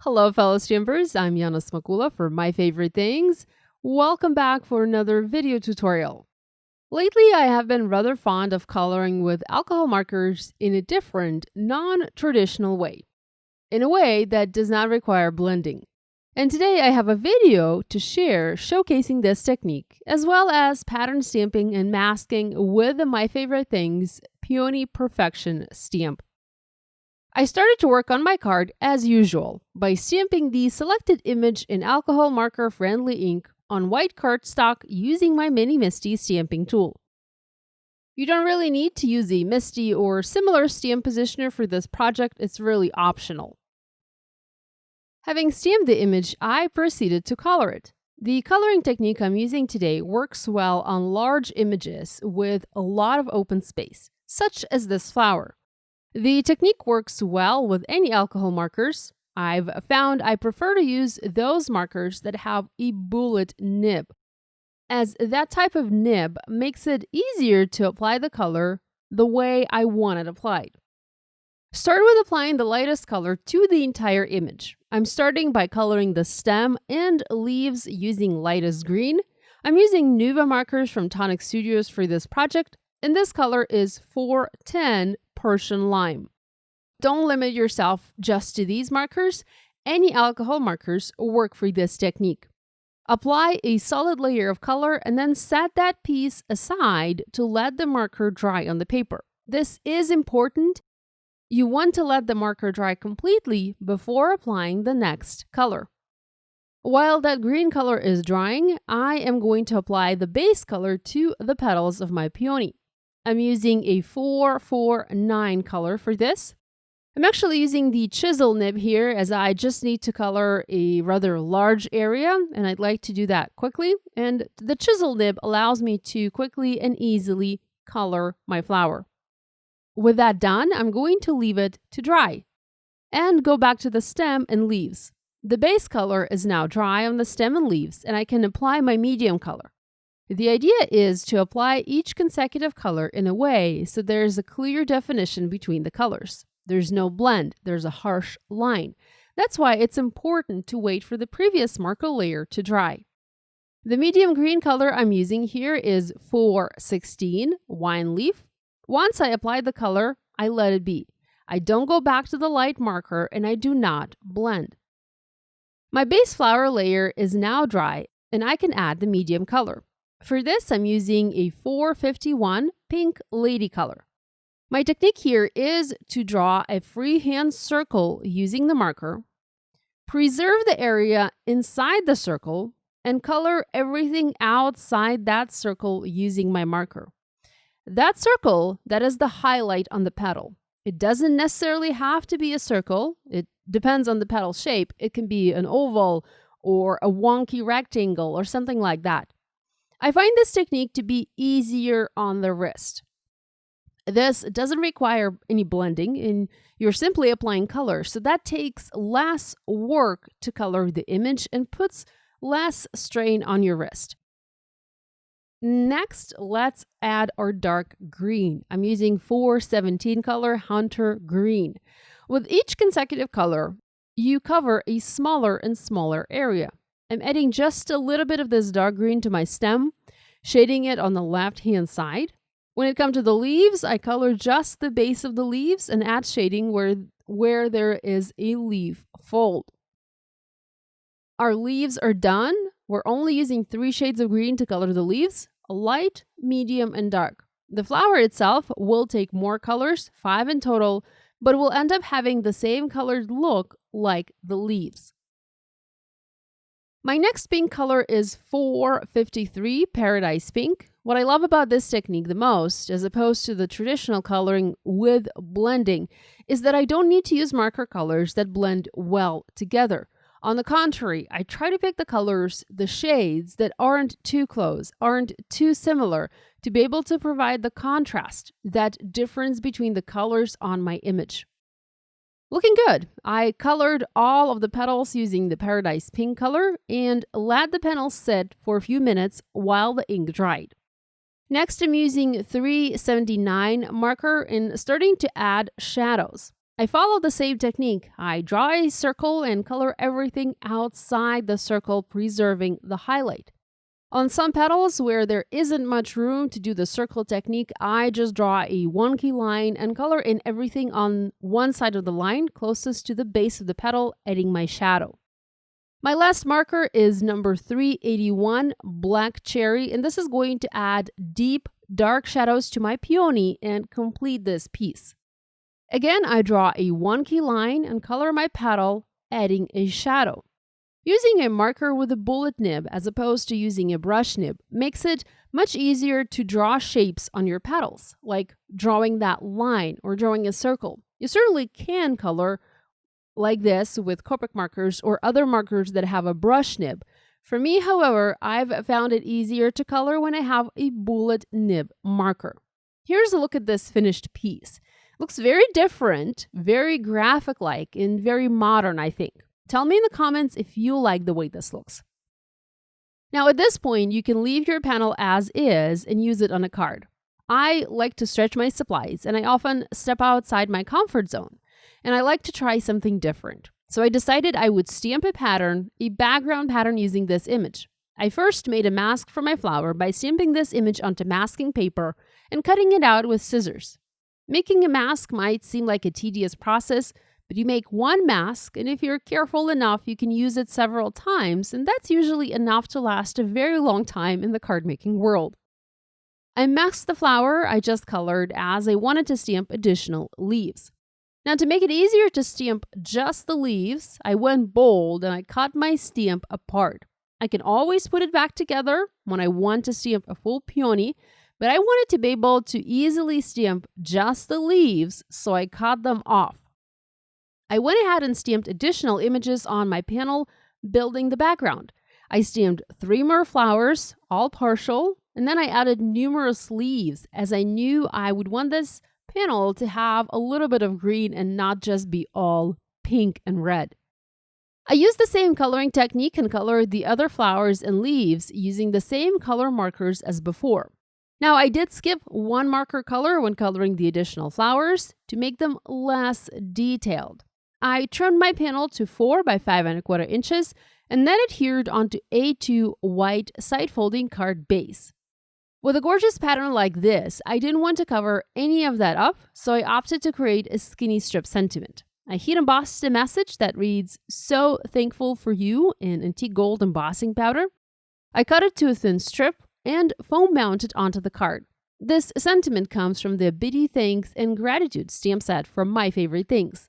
Hello, fellow stampers. I'm Yana Smakula for My Favorite Things. Welcome back for another video tutorial. Lately, I have been rather fond of coloring with alcohol markers in a different, non-traditional way. In a way that does not require blending. And today I have a video to share showcasing this technique, as well as pattern stamping and masking with the My Favorite Things Peony Perfection stamp. I started to work on my card as usual by stamping the selected image in alcohol marker friendly ink on white cardstock using my Mini Misty stamping tool. You don't really need to use a Misty or similar stamp positioner for this project, it's really optional. Having stamped the image, I proceeded to color it. The coloring technique I'm using today works well on large images with a lot of open space, such as this flower. The technique works well with any alcohol markers. I've found I prefer to use those markers that have a bullet nib, as that type of nib makes it easier to apply the color the way I want it applied. Start with applying the lightest color to the entire image. I'm starting by coloring the stem and leaves using lightest green. I'm using Nuvo markers from Tonic Studios for this project, and this color is 410 Persian Lime. Don't limit yourself just to these markers. Any alcohol markers work for this technique. Apply a solid layer of color and then set that piece aside to let the marker dry on the paper. This is important. You want to let the marker dry completely before applying the next color. While that green color is drying, I am going to apply the base color to the petals of my peony. I'm using a 449 color for this. I'm actually using the chisel nib here as I just need to color a rather large area and I'd like to do that quickly. And the chisel nib allows me to quickly and easily color my flower. With that done, I'm going to leave it to dry and go back to the stem and leaves. The base color is now dry on the stem and leaves and I can apply my medium color. The idea is to apply each consecutive color in a way so there's a clear definition between the colors. There's no blend, there's a harsh line. That's why it's important to wait for the previous marker layer to dry. The medium green color I'm using here is 416 Wine Leaf. Once I apply the color, I let it be. I don't go back to the light marker and I do not blend. My base flower layer is now dry and I can add the medium color. For this, I'm using a 451 Pink Lady color. My technique here is to draw a freehand circle using the marker, preserve the area inside the circle, and color everything outside that circle using my marker. That circle, that is the highlight on the petal. It doesn't necessarily have to be a circle. It depends on the petal shape. It can be an oval or a wonky rectangle or something like that. I find this technique to be easier on the wrist. This doesn't require any blending and you're simply applying color, so that takes less work to color the image and puts less strain on your wrist. Next, let's add our dark green. I'm using 417 color Hunter Green. With each consecutive color, you cover a smaller and smaller area. I'm adding just a little bit of this dark green to my stem, shading it on the left-hand side. When it comes to the leaves, I color just the base of the leaves and add shading where there is a leaf fold. Our leaves are done. We're only using 3 shades of green to color the leaves, light, medium, and dark. The flower itself will take more colors, 5 in total, but will end up having the same colored look like the leaves. My next pink color is 453 Paradise Pink. What I love about this technique the most, as opposed to the traditional coloring with blending, is that I don't need to use marker colors that blend well together. On the contrary, I try to pick the colors, the shades that aren't too close, aren't too similar, to be able to provide the contrast, that difference between the colors on my image. Looking good. I colored all of the petals using the Paradise Pink color and let the petals sit for a few minutes while the ink dried. Next, I'm using 379 marker and starting to add shadows. I follow the same technique. I draw a circle and color everything outside the circle, preserving the highlight. On some petals where there isn't much room to do the circle technique, I just draw a wonky line and color in everything on one side of the line closest to the base of the petal, adding my shadow. My last marker is number 381, Black Cherry, and this is going to add deep, dark shadows to my peony and complete this piece. Again, I draw a wonky line and color my petal, adding a shadow. Using a marker with a bullet nib as opposed to using a brush nib makes it much easier to draw shapes on your petals, like drawing that line or drawing a circle. You certainly can color like this with Copic markers or other markers that have a brush nib. For me, however, I've found it easier to color when I have a bullet nib marker. Here's a look at this finished piece. Looks very different, very graphic-like, and very modern, I think. Tell me in the comments if you like the way this looks. Now at this point, you can leave your panel as is and use it on a card. I like to stretch my supplies and I often step outside my comfort zone. And I like to try something different. So I decided I would stamp a pattern, a background pattern using this image. I first made a mask for my flower by stamping this image onto masking paper and cutting it out with scissors. Making a mask might seem like a tedious process, but you make one mask, and if you're careful enough, you can use it several times, and that's usually enough to last a very long time in the card making world. I masked the flower I just colored as I wanted to stamp additional leaves. Now to make it easier to stamp just the leaves, I went bold and I cut my stamp apart. I can always put it back together when I want to stamp a full peony, but I wanted to be able to easily stamp just the leaves, so I cut them off. I went ahead and stamped additional images on my panel, building the background. I stamped 3 more flowers, all partial, and then I added numerous leaves as I knew I would want this panel to have a little bit of green and not just be all pink and red. I used the same coloring technique and colored the other flowers and leaves using the same color markers as before. Now I did skip one marker color when coloring the additional flowers to make them less detailed. I trimmed my panel to 4 by 5¼ inches and then adhered onto A2 white side folding card base. With a gorgeous pattern like this, I didn't want to cover any of that up, so I opted to create a skinny strip sentiment. I heat embossed a message that reads, "So thankful for you," in antique gold embossing powder. I cut it to a thin strip and foam mounted onto the card. This sentiment comes from the Bitty Thanks and Gratitude stamp set from My Favorite Things.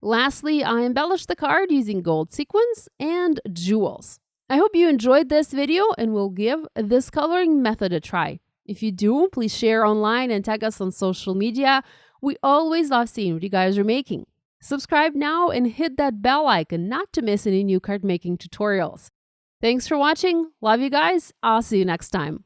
Lastly, I embellished the card using gold sequins and jewels. I hope you enjoyed this video and will give this coloring method a try. If you do, please share online and tag us on social media. We always love seeing what you guys are making. Subscribe now and hit that bell icon not to miss any new card making tutorials. Thanks for watching. Love you guys. I'll see you next time.